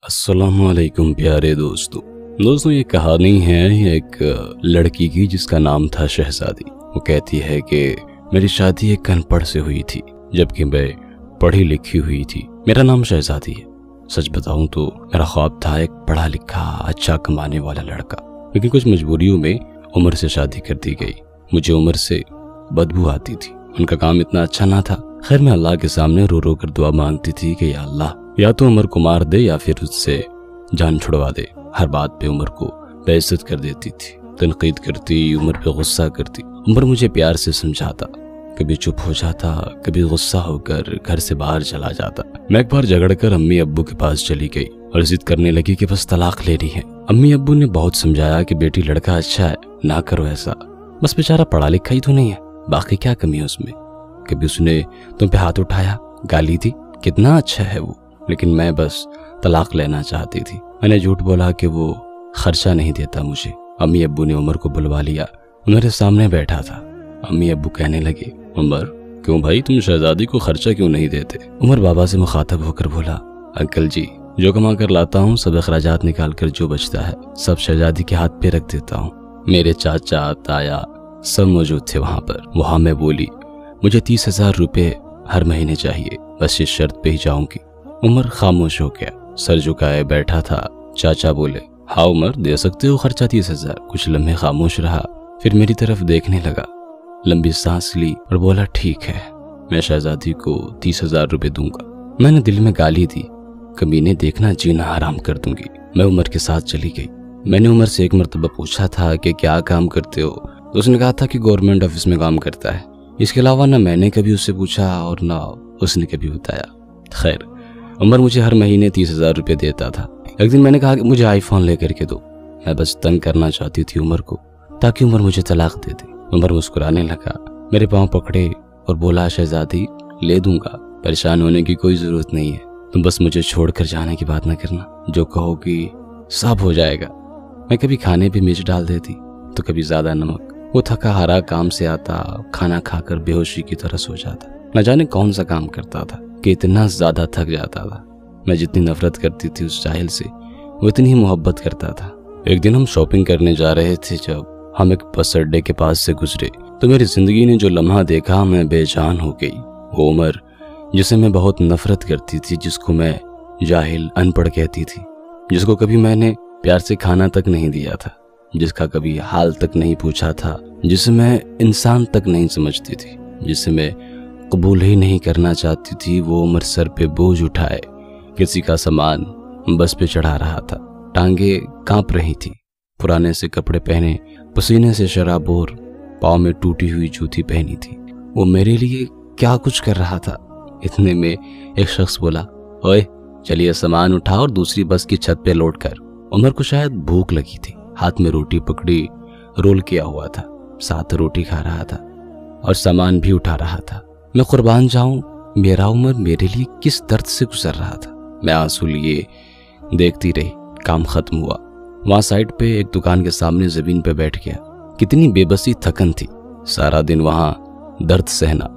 अस्सलाम वालेकुम प्यारे दोस्तों ये कहानी है एक लड़की की जिसका नाम था शहजादी। वो कहती है कि मेरी शादी एक अनपढ़ से हुई थी जबकि मैं पढ़ी लिखी हुई थी। मेरा नाम शहजादी है। सच बताऊं तो मेरा ख्वाब था एक पढ़ा लिखा अच्छा कमाने वाला लड़का, लेकिन कुछ मजबूरियों में उमर से शादी कर दी गई। मुझे उमर से बदबू आती थी, उनका काम इतना अच्छा ना था। खैर मैं अल्लाह के सामने रो रो कर दुआ मांगती थी कि या अल्लाह या तो उमर को मार दे या फिर उससे जान छुड़वा दे। हर बात पे उमर को बेइज्जत कर देती थी, तनकीद करती, उमर पे गुस्सा करती। उमर मुझे प्यार से समझाता, कभी चुप हो जाता, कभी गुस्सा होकर घर से बाहर चला जाता। मैं एक बार झगड़ कर अम्मी अब्बू के पास चली गई और जिद करने लगी कि बस तलाक लेनी है। अम्मी अब्बू ने बहुत समझाया कि बेटी लड़का अच्छा है, ना करो ऐसा, बस बेचारा पढ़ा लिखा ही तो नहीं है, बाकी क्या कमी है उसमें। कभी उसने तुम पे हाथ उठाया, गाली दी, कितना अच्छा है वो, लेकिन मैं बस तलाक लेना चाहती थी। मैंने झूठ बोला कि वो खर्चा नहीं देता मुझे। अम्मी अब्बू ने उमर को बुलवा लिया, मेरे सामने बैठा था। अम्मी अब्बू कहने लगे, उमर क्यों भाई, तुम शहजादी को खर्चा क्यों नहीं देते? उमर बाबा से मुखातब होकर बोला, अंकल जी जो कमा कर लाता हूँ सब अखराजात निकाल कर जो बचता है सब शहजादी के हाथ पे रख देता हूँ। मेरे चाचा ताया सब मौजूद थे वहाँ पर। वहाँ मैं बोली, मुझे 30,000 रुपये हर महीने चाहिए, बस इस शर्त पे ही जाऊंगी। उमर खामोश हो गया, सर झुकाए बैठा था। चाचा बोले, हाँ उमर दे सकते हो खर्चा 30,000। कुछ लम्हे खामोश रहा, फिर मेरी तरफ देखने लगा, लंबी सांस ली और बोला, ठीक है मैं शहजादी को 30,000 रुपये दूंगा। मैंने दिल में गाली दी, कमीने देखना जीना हराम कर दूंगी। मैं उमर के साथ चली गई। मैंने उमर से एक मरतबा पूछा था कि क्या काम करते हो, उसने कहा था कि गवर्नमेंट ऑफिस में काम करता है। इसके अलावा न मैंने कभी उससे पूछा और न उसने कभी बताया। खैर उमर मुझे हर महीने 30,000 रुपये देता था। एक दिन मैंने कहा कि मुझे आईफोन लेकर के दो। मैं बस तंग करना चाहती थी उमर को ताकि उमर मुझे तलाक दे दे। उमर मुस्कुराने लगा, मेरे पांव पकड़े और बोला, शहजादी ले दूंगा, परेशान होने की कोई जरूरत नहीं है, तुम बस मुझे छोड़कर जाने की बात ना करना, जो कहोगी सब हो जाएगा। मैं कभी खाने पे मिर्च डाल देती तो कभी ज्यादा नमक। वो थका हारा काम से आता, खाना खाकर बेहोशी की तरह सो जाता। न जाने कौन सा काम करता था कि इतना ज्यादा थक जाता था। मैं जितनी नफरत करती थी उस जाहिल से, वो इतनी ही मोहब्बत करता था। एक दिन हम शॉपिंग करने जा रहे थे। जब हम एक बस अड्डे के पास से गुजरे तो मेरी जिंदगी ने जो लम्हा देखा मैं बेजान हो गई। वो उमर जिसे मैं बहुत नफरत करती थी, जिसको मैं जाहिल अनपढ़ कहती थी, जिसको कभी मैंने प्यार से खाना तक नहीं दिया था, जिसका कभी हाल तक नहीं पूछा था, जिसे मैं इंसान तक नहीं समझती थी, जिसे मैं कबूल ही नहीं करना चाहती थी, वो उमर सर पे बोझ उठाए किसी का सामान बस पे चढ़ा रहा था। टांगे कांप रही थी, पुराने से कपड़े पहने, पसीने से शराबोर, पाँव में टूटी हुई जूती पहनी थी। वो मेरे लिए क्या कुछ कर रहा था। इतने में एक शख्स बोला, ओए चलिए सामान उठा और दूसरी बस की छत पे लौट कर। उमर को शायद भूख लगी थी, हाथ में रोटी पकड़ी, रोल किया हुआ था, साथ रोटी खा रहा था और सामान भी उठा रहा था। मैं कुर्बान जाऊं, मेरा उमर मेरे लिए किस दर्द से गुजर रहा था। मैं आंसू लिए देखती रही। काम खत्म हुआ। वहां साइड पे एक दुकान के सामने जमीन पे बैठ गया। कितनी बेबसी थकन थी, सारा दिन वहां दर्द सहना,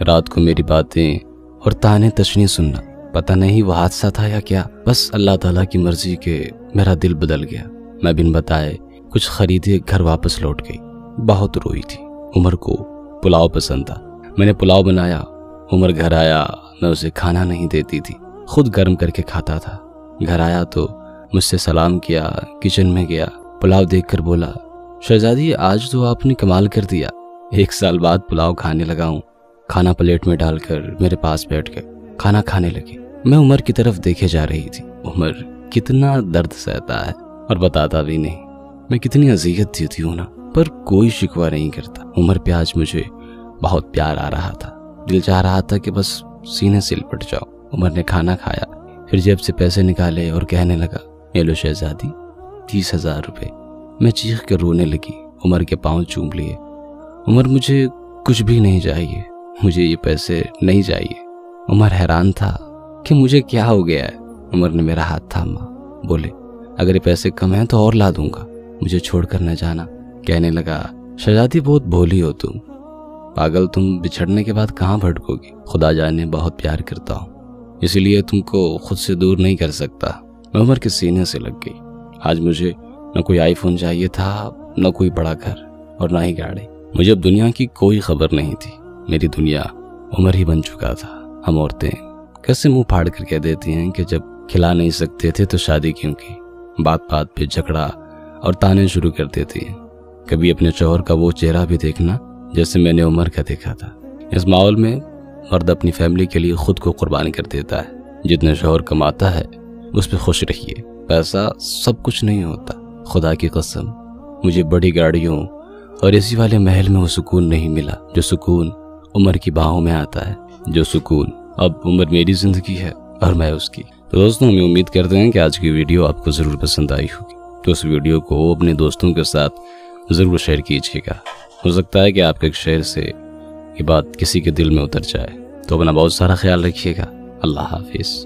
रात को मेरी बातें और ताने तशनी सुनना। पता नहीं वो हादसा था या क्या, बस अल्लाह ताला की मर्जी के मेरा दिल बदल गया। मैं बिन बताए कुछ खरीदे घर वापस लौट गई। बहुत रोई थी। उमर को पुलाव पसंद था, मैंने पुलाव बनाया। उमर घर आया, मैं उसे खाना नहीं देती थी, खुद गर्म करके खाता था। घर आया तो मुझसे सलाम किया, किचन में गया, पुलाव देखकर बोला, शहजादी आज तो आपने कमाल कर दिया। 1 साल बाद पुलाव खाने लगा हूँ। खाना प्लेट में डालकर मेरे पास बैठ गए, खाना खाने लगे। मैं उमर की तरफ देखे जा रही थी। उमर कितना दर्द सहता है और बताता भी नहीं। मैं कितनी अजियत देती हूँ ना, पर कोई शिकवा नहीं करता। उमर पे आज मुझे बहुत प्यार आ रहा था। दिल चाह रहा था कि बस सीने से लिपट जाओ। उमर ने खाना खाया, फिर जेब से पैसे निकाले और कहने लगा, ये लो शहजादी 30,000 रुपये। मैं चीख कर रोने लगी, उमर के पांव चूम लिए। उमर मुझे कुछ भी नहीं चाहिए, मुझे ये पैसे नहीं चाहिए। उमर हैरान था कि मुझे क्या हो गया है। उमर ने मेरा हाथ थामा, बोले, अगर ये पैसे कम हैं तो और ला दूंगा, मुझे छोड़कर न जाना। कहने लगा, शहजादी बहुत भोली हो तुम, पागल, तुम बिछड़ने के बाद कहाँ भटकोगी। खुदा जाने बहुत प्यार करता हूँ, इसलिए तुमको खुद से दूर नहीं कर सकता। मैं उमर के सीने से लग गई। आज मुझे न कोई आईफोन चाहिए था, न कोई बड़ा घर और न ही गाड़ी। मुझे अब दुनिया की कोई खबर नहीं थी। मेरी दुनिया उमर ही बन चुका था। हम औरतें कैसे मुंह फाड़ कर कह देती हैं कि जब खिला नहीं सकते थे तो शादी क्यों की। बात बात पे झगड़ा और ताने शुरू कर देती हैं। कभी अपने शौहर का वो चेहरा भी देखना जैसे मैंने उमर का देखा था। इस माहौल में मर्द अपनी फैमिली के लिए खुद को कुर्बान कर देता है। जितने शौहर कमाता है उस पर खुश रहिए, पैसा सब कुछ नहीं होता। खुदा की कसम, मुझे बड़ी गाड़ियों और एसी वाले महल में वो सुकून नहीं मिला जो सुकून उमर की बाहों में आता है। जो सुकून अब उमर मेरी जिंदगी है और मैं उसकी। तो दोस्तों, हम उम्मीद करते हैं कि आज की वीडियो आपको ज़रूर पसंद आई होगी। तो उस वीडियो को अपने दोस्तों के साथ ज़रूर शेयर कीजिएगा। हो सकता है कि आपके एक शेयर से ये बात किसी के दिल में उतर जाए। तो अपना बहुत सारा ख्याल रखिएगा। अल्लाह हाफिज़।